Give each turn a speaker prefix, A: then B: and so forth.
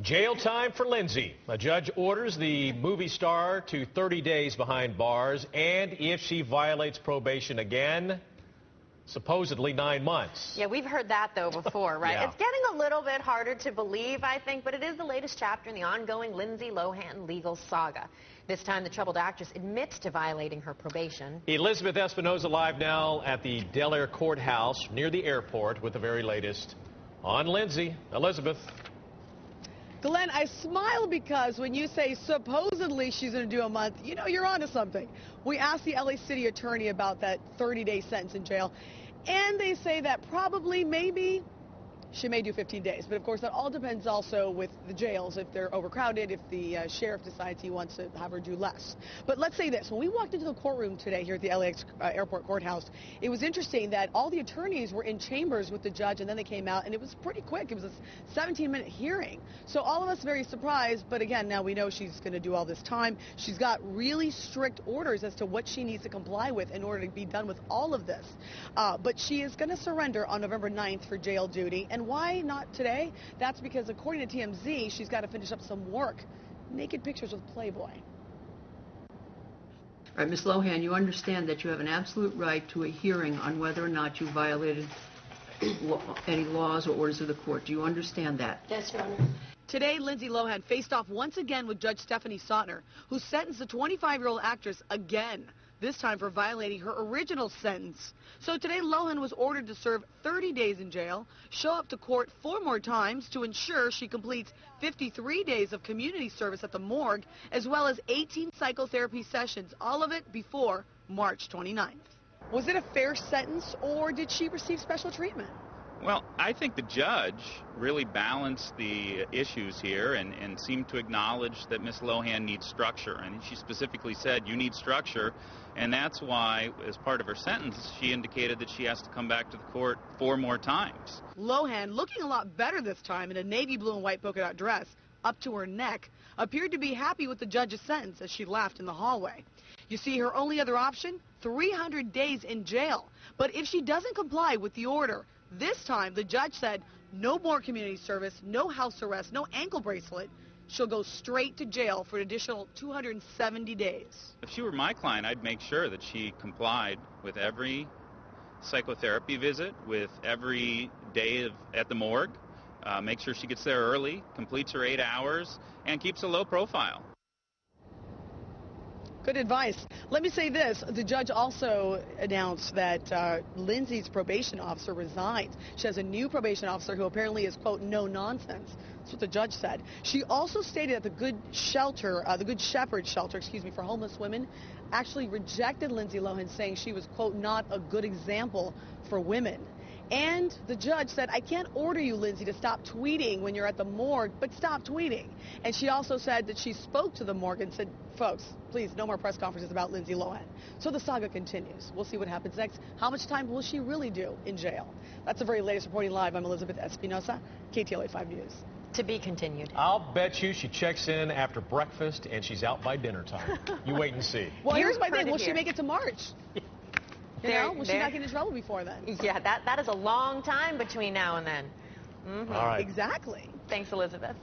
A: Jail time for Lindsay. A judge orders the movie star to 30 days behind bars, and if she violates probation again, supposedly 9 months.
B: Yeah, we've heard that, though, before, right?
A: Yeah.
B: It's getting a little bit harder to believe, I think, but it is the latest chapter in the ongoing Lindsay Lohan legal saga. This time, the troubled actress admits to violating her probation.
A: Elizabeth Espinosa live now at the Delaware courthouse near the airport with the very latest on Lindsay. Elizabeth.
C: Glenn, I smile because when you say supposedly she's going to do a month, you know you're onto something. We asked the LA City attorney about that 30-day sentence in jail, and they say that probably, maybe, she may do 15 days. But, of course, that all depends also with the jails, if they're overcrowded, if the sheriff decides he wants to have her do less. But let's say this. When we walked into the courtroom today here at the LAX Airport Courthouse, it was interesting that all the attorneys were in chambers with the judge, and then they came out, and it was pretty quick. It was a 17-minute hearing. So all of us very surprised, but again, now we know she's going to do all this time. She's got really strict orders as to what she needs to comply with in order to be done with all of this. But she is going to surrender on November 9th for jail duty. And why not today? That's because, according to TMZ, she's got to finish up some work. Naked pictures with Playboy.
D: All right, Ms. Lohan, you understand that you have an absolute right to a hearing on whether or not you violated any laws or orders of the court. Do you understand that?
E: Yes, Your Honor.
C: Today, Lindsay Lohan faced off once again with Judge Stephanie Sautner, who sentenced the 25-year-old actress again, this time for violating her original sentence. So today, Lohan was ordered to serve 30 days in jail, show up to court 4 more times to ensure she completes 53 days of community service at the morgue, as well as 18 psychotherapy sessions, all of it before March 29th. Was it a fair sentence, or did she receive special treatment?
F: Well, I think the judge really balanced the issues here and seemed to acknowledge that Ms. Lohan needs structure. And she specifically said, you need structure. And that's why, as part of her sentence, she indicated that she has to come back to the court 4 more times.
C: Lohan, looking a lot better this time in a navy blue and white polka dot dress up to her neck, appeared to be happy with the judge's sentence as she laughed in the hallway. You see, her only other option, 300 days in jail. But if she doesn't comply with the order, this time the judge said no more community service, no house arrest, no ankle bracelet. She'll go straight to jail for an additional 270 days.
F: If she were my client, I'd make sure that she complied with every psychotherapy visit, with every day at the morgue, make sure she gets there early, completes her 8 hours, and keeps a low profile.
C: Good advice. Let me say this. The judge also announced that Lindsay's probation officer resigned. She has a new probation officer who apparently is, quote, no nonsense. That's what the judge said. She also stated that the Good Shepherd shelter, for homeless women, actually rejected Lindsay Lohan, saying she was, quote, not a good example for women. And the judge said, I can't order you, Lindsay, to stop tweeting when you're at the morgue, but stop tweeting. And she also said that she spoke to the morgue and said, folks, please, no more press conferences about Lindsay Lohan. So the saga continues. We'll see what happens next. How much time will she really do in jail? That's the very latest reporting live. I'm Elizabeth Espinosa, KTLA 5 News.
B: To be continued.
A: I'll bet you she checks in after breakfast and she's out by dinner time. You wait and see.
C: Well, here's my thing. Will she make it to March? Will she not get in trouble before then?
B: Yeah, that is a long time between now and then.
A: All right.
C: Exactly.
B: Thanks, Elizabeth.